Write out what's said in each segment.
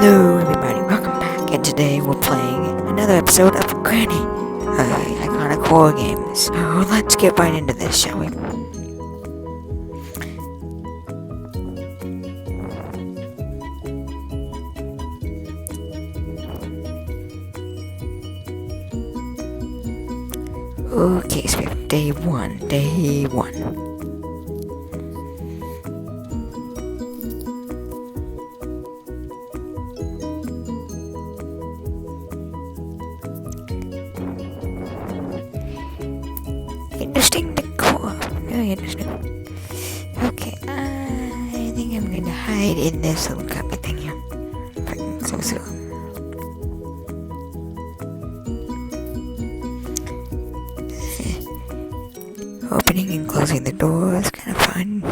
Hello everybody, welcome back, and today we're playing another episode of Granny, iconic horror game. So let's get right into this, shall we? Okay, so we have day one. Interesting decor. Very interesting. Okay, I think I'm going to hide in this little cubby thing here. If I can close it up. Opening and closing the door is kind of fun.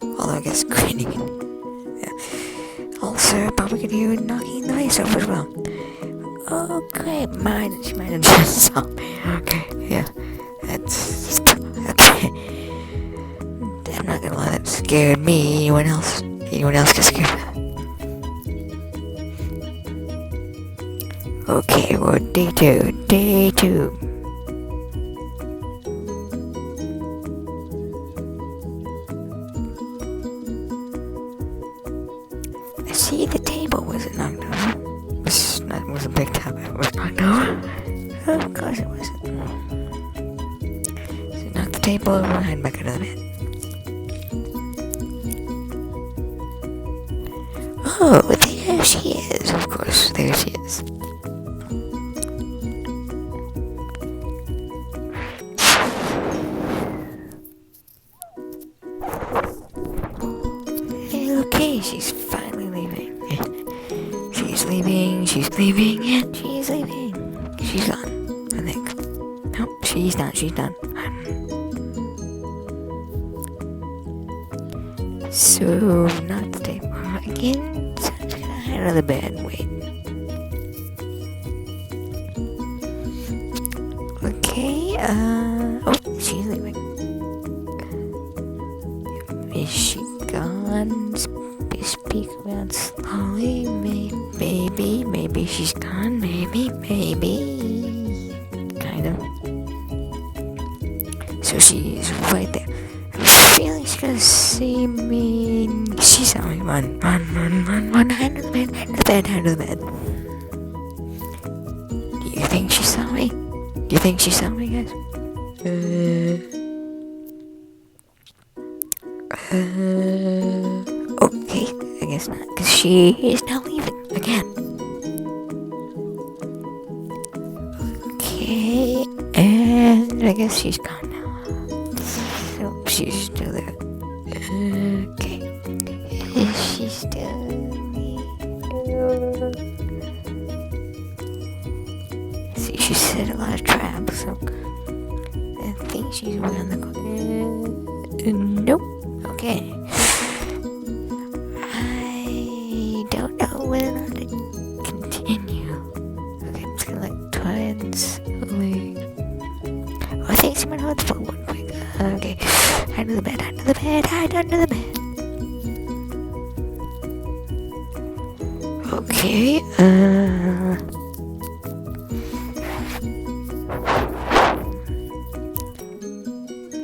Although I guess grinding it. Yeah. Also, probably could hear knocking the vase over as well. Okay, she might have just saw me. Okay, yeah. That's okay. I'm not gonna lie, that scared me. Anyone else get scared? Okay, we're day two. I see the table wasn't knocked over. It wasn't picked up. It was knocked over. Of course it wasn't. So knock the table over and hide back under the bed. Oh, there she is. Of course, there she is. Okay, she's finally leaving. She's leaving, and she's leaving. She's gone, I think. Nope, she's done. So, not the table again. So I'm just gonna hide under the bed and wait. Okay, oh, she's leaving. Is she gone? Speak around slowly. Maybe she's gone. Maybe. Kind of. So she's right there. I'm feeling she's gonna see me. She saw me. Run. Hide to the bed. Do you think she saw me? Guys? Okay, I guess not, because she is now leaving again. Okay, and I guess she's gone now. So she's still there. Okay, is she still there? See, she set a lot of traps, so I think she's around the corner. Nope. Okay. I don't know whether or not to continue. Okay, I'm just gonna try and slowly. Oh, I think she might hold the phone one quick. Okay. Hide under the bed. Okay,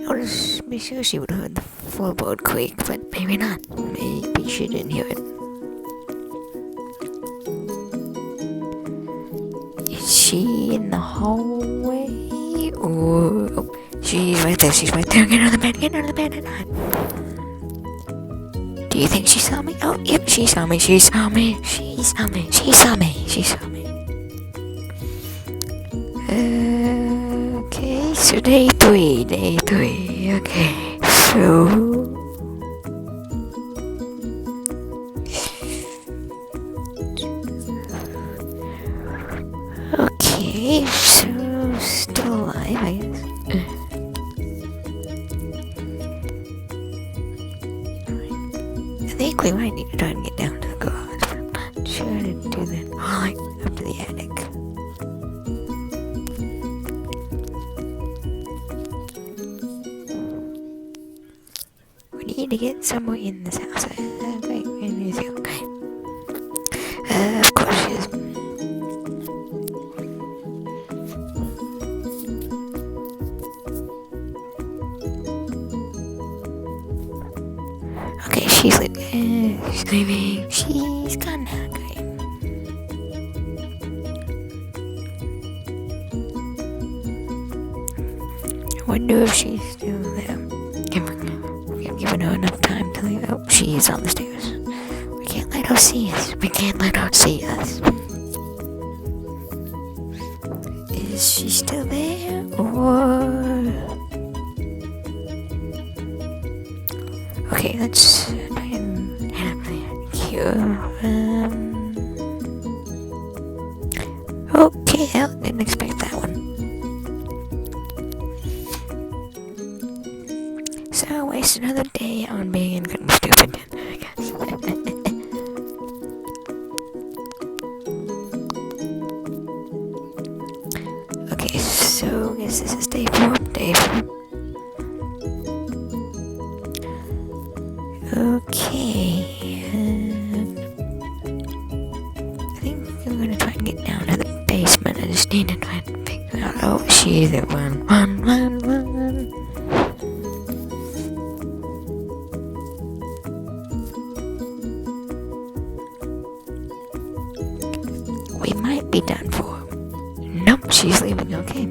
I was be sure she would have heard the floorboard creak, but maybe not. Maybe she didn't hear it. Is she in the hallway? Or she's right there. Get out of the bed and hide. Do you think she saw me? Oh, yep, she saw me. Okay, so day three. Okay, so still alive, I guess. I think we might need to try and get down to the garage, but I'm not sure how to do that. Oh, up to the attic. We need to get somewhere in this house. Okay. Okay, she's leaving. She's leaving. She's gone now. Great. I wonder if she's still there. We've given her enough time to leave. Oh, she's on the stairs. We can't let her see us. We can't let her see us. Is she still there? Or... Okay, let's try and cure. Okay, I didn't expect that one. So I waste another day on being stupid, I guess. Okay, so I guess this is day 4. Day 4. Okay, I think I'm gonna try and get down to the basement. I just need to try and figure out. Oh, she's there. Run. We might be done for. Nope, she's leaving. Okay.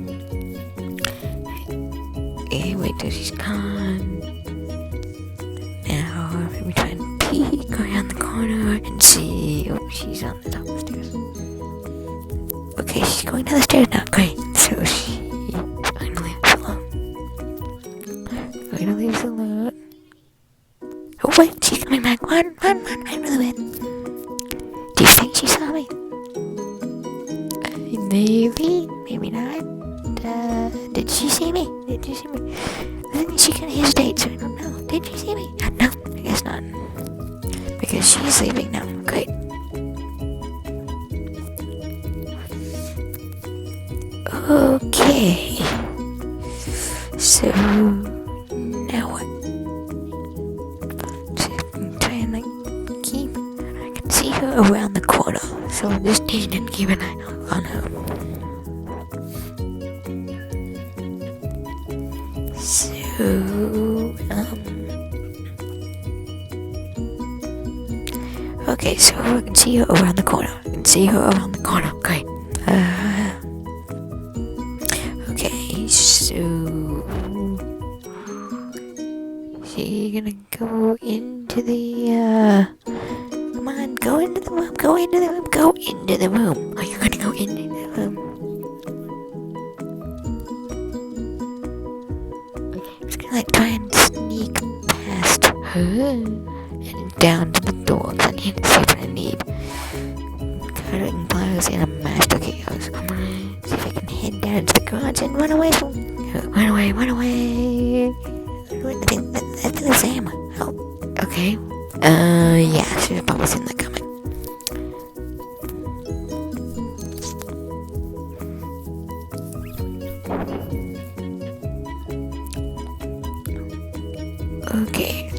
Hey, wait till she's gone. Now, let me try and peek around the corner and see. Oh, she's on the top of the stairs. Okay, she's going down the stairs now. Great. So she finally leaves alone. Finally leaves alone. Oh, wait, she's coming back. Run, I'm really win. Do you think she saw me? Maybe not. Did she see me? I think she kind of hesitates, so I don't know. Did she see me? No, I guess not. Because she's leaving now. Great. Okay. So, now what? So I'm trying to keep... I can see her around the corner. So I just need to keep an eye on her. So, okay, so I can see her around the corner. Great. Okay, so she's gonna go into the, come on, go into the room. Are you gonna go into the room? Like try and sneak past her and down to the door. I need to see if I need cutting pliers and a match. Okay, I was gonna see if I can head down to the garage and run away from. Run away. I think that's Sam. Oh, okay. Yeah, I should have probably seen that coming. Okay,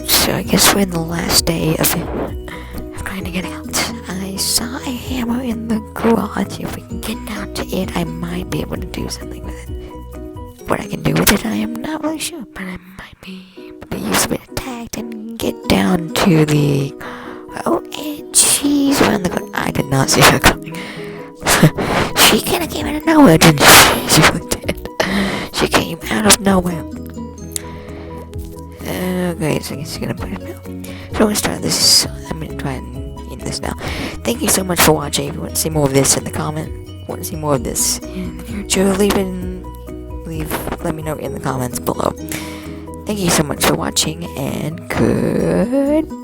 so I guess we're in the last day of trying to get out. I saw a hammer in the garage. If we can get down to it, I might be able to do something with it. What I can do with it, I am not really sure, but I might be able to use a bit of tact and get down to the... Oh, and she's around the corner. I did not see her coming. She kind of came out of nowhere, didn't she? She really did. She came out of nowhere. Okay, so I guess you're gonna put it now. So I'm gonna start this. I'm gonna try and end this now. Thank you so much for watching. If you want to see more of this in the comment, want to see more of this in the future, let me know in the comments below. Thank you so much for watching, and goodbye.